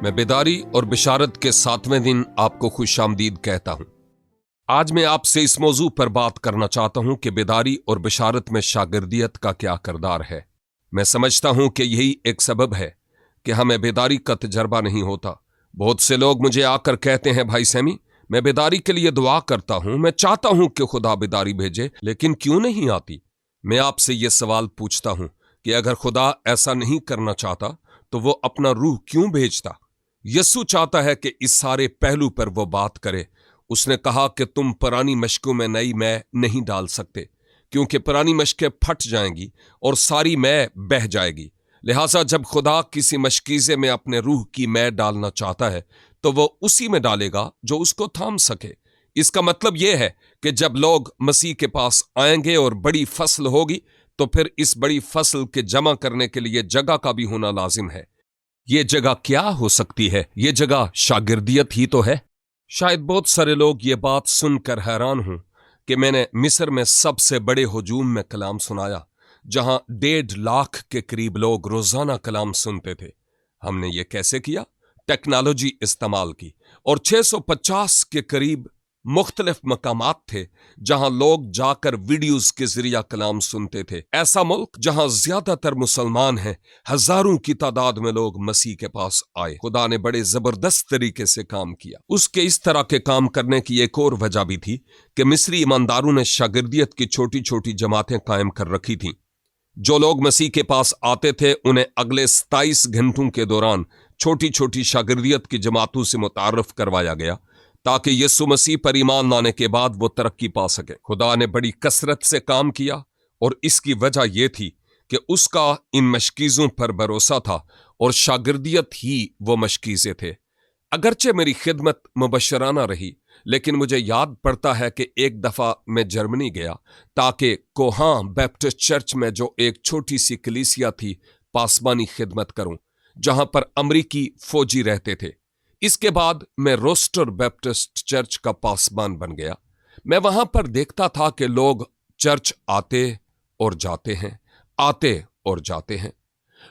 मैं बेदारी और बिशारत के 7वें दिन आपको खुशामदीद कहता हूं। आज मैं आपसे इस मौजू पर बात करना चाहता हूं कि बेदारी और बिशारत में शागिर्दियत का क्या किरदार है। मैं समझता हूं कि यही एक सबब है कि हमें बेदारी का तजर्बा नहीं होता। बहुत से लोग मुझे आकर कहते हैं, भाई सैमी, मैं बेदारी के लिए दुआ करता हूं, मैं चाहता हूं कि खुदा बेदारी भेजे, लेकिन क्यों नहीं आती। मैं आपसे यह सवाल पूछता हूं कि अगर खुदा ऐसा नहीं करना चाहता तो वो अपना रूह क्यों भेजता। यीशु चाहता है कि इस सारे पहलू पर वो बात करे। उसने कहा कि तुम पुरानी मशकों में नई मै नहीं डाल सकते, क्योंकि पुरानी मशकें फट जाएंगी और सारी मै बह जाएगी। लिहाजा जब खुदा किसी मशकीज़े में अपने रूह की मै डालना चाहता है तो वो उसी में डालेगा जो उसको थाम सके। इसका मतलब यह है कि जब लोग मसीह के पास आएंगे और बड़ी फसल होगी तो फिर इस बड़ी फसल के जमा करने के लिए जगह का भी होना लाजिम है। ये जगह क्या हो सकती है? ये जगह शागिर्दियत ही तो है। शायद बहुत सारे लोग ये बात सुनकर हैरान हों कि मैंने मिस्र में सबसे बड़े हुजूम में कलाम सुनाया, जहां 1.5 लाख के करीब लोग रोजाना कलाम सुनते थे। हमने ये कैसे किया? टेक्नोलॉजी इस्तेमाल की, और 650 के करीब मुख्तलिफ मकामात थे जहां लोग जाकर वीडियोस के जरिए कलाम सुनते थे। ऐसा मुल्क जहां ज्यादातर मुसलमान हैं, हजारों की तादाद में लोग मसीह के पास आए। खुदा ने बड़े जबरदस्त तरीके से काम किया। उसके इस तरह के काम करने की एक और वजह भी थी कि मिस्री ईमानदारों ने शागिर्दियत की छोटी छोटी जमातें कायम कर रखी थीं। जो लोग मसीह के पास आते थे उन्हें अगले 27 घंटों के दौरान छोटी छोटी शागिर्दियत की जमातों से मुतारफ करवाया गया, ताकि यीशु मसीह पर ईमान लाने के बाद वो तरक्की पा सके। खुदा ने बड़ी कसरत से काम किया और इसकी वजह यह थी कि उसका इन मशकीज़ों पर भरोसा था और शागिर्दियत ही वो मशकीज़े थे। अगरचे मेरी खिदमत मुबशराना रही, लेकिन मुझे याद पड़ता है कि एक दफ़ा मैं जर्मनी गया ताकि कोहां बैप्टिस्ट चर्च में जो एक छोटी सी कलीसिया थी पासबानी खिदमत करूं, जहां पर अमरीकी फौजी रहते थे। इसके बाद मैं रोस्टर बैप्टिस्ट चर्च का पासबान बन गया। मैं वहां पर देखता था कि लोग चर्च आते और जाते हैं, आते और जाते हैं।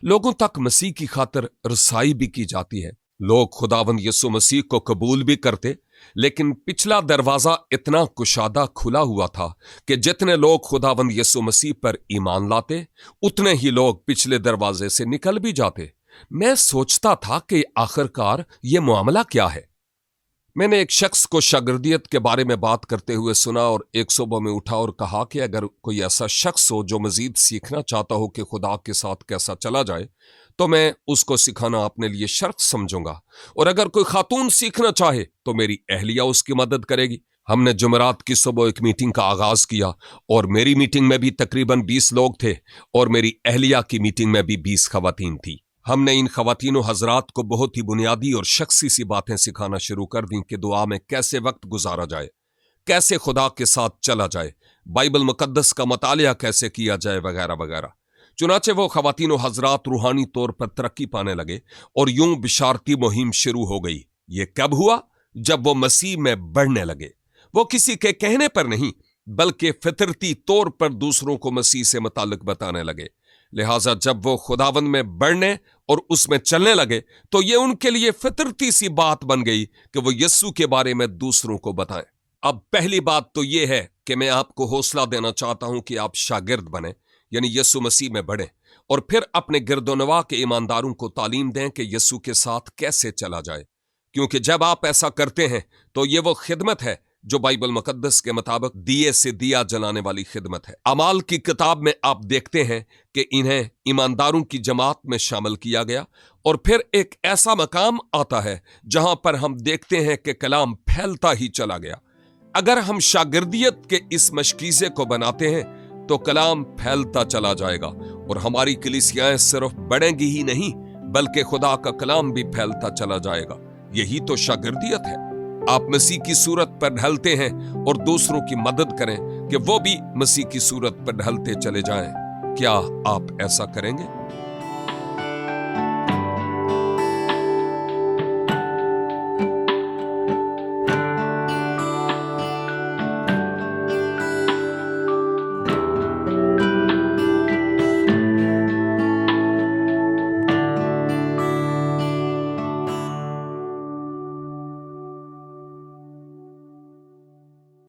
लोगों तक मसीह की खातिर रसाई भी की जाती है। लोग खुदावंद यीशु मसीह को कबूल भी करते, लेकिन पिछला दरवाजा इतना कुशादा खुला हुआ था कि जितने लोग खुदावंद यीशु मसीह पर ईमान लाते, उतने ही लोग पिछले दरवाजे से निकल भी जाते। मैं सोचता था कि आखिरकार ये मामला क्या है। मैंने एक शख्स को शागिर्दियत के बारे में बात करते हुए सुना और एक सुबह में उठा और कहा कि अगर कोई ऐसा शख्स हो जो मजीद सीखना चाहता हो कि खुदा के साथ कैसा चला जाए, तो मैं उसको सिखाना अपने लिए शर्त समझूंगा, और अगर कोई खातून सीखना चाहे तो मेरी अहलिया उसकी मदद करेगी। हमने जुमेरात की सुबह एक मीटिंग का आगाज किया और मेरी मीटिंग में भी तकरीबन 20 लोग थे और मेरी अहलिया की मीटिंग में भी 20 खवातीन थी। हमने इन खवातीनों हजरात को बहुत ही बुनियादी और शख्सी सी बातें सिखाना शुरू कर दी कि दुआ में कैसे वक्त गुजारा जाए, कैसे खुदा के साथ चला जाए, बाइबल मुकद्दस का मतालिया कैसे किया जाए, वगैरह वगैरह। चुनाचे वो खवातीनों हजरात रूहानी तौर पर तरक्की पाने लगे और यूं बिशारती मुहिम शुरू हो गई। ये कब हुआ? जब वो मसीह में बढ़ने लगे। वो किसी के कहने पर नहीं, बल्कि फितरती तौर पर दूसरों को मसीह से मुताल्लिक बताने लगे। लिहाजा जब वो खुदावंद में बढ़ने और उसमें चलने लगे तो ये उनके लिए फितरती सी बात बन गई कि वो यीशु के बारे में दूसरों को बताएं। अब पहली बात तो ये है कि मैं आपको हौसला देना चाहता हूं कि आप शागिर्द बने, यानी यीशु मसीह में बढ़ें, और फिर अपने गिरदोनवा के ईमानदारों को तालीम दें कि यीशु के साथ कैसे चला जाए। क्योंकि जब आप ऐसा करते हैं तो ये वो खिदमत है जो बाइबल मुकद्दस के मुताबिक दिए से दिया जलाने वाली खिदमत है। अमाल की किताब में आप देखते हैं कि इन्हें ईमानदारों की जमात में शामिल किया गया, और फिर एक ऐसा मकाम आता है जहां पर हम देखते हैं कि कलाम फैलता ही चला गया। अगर हम शागिर्दियत के इस मशकीज़े को बनाते हैं तो कलाम फैलता चला जाएगा और हमारी कलीसियाएं सिर्फ बढ़ेंगी ही नहीं, बल्कि खुदा का कलाम भी फैलता चला जाएगा। यही तो शागिर्दियत है। आप मसीह की सूरत पर ढलते हैं और दूसरों की मदद करें कि वो भी मसीह की सूरत पर ढलते चले जाएं। क्या आप ऐसा करेंगे?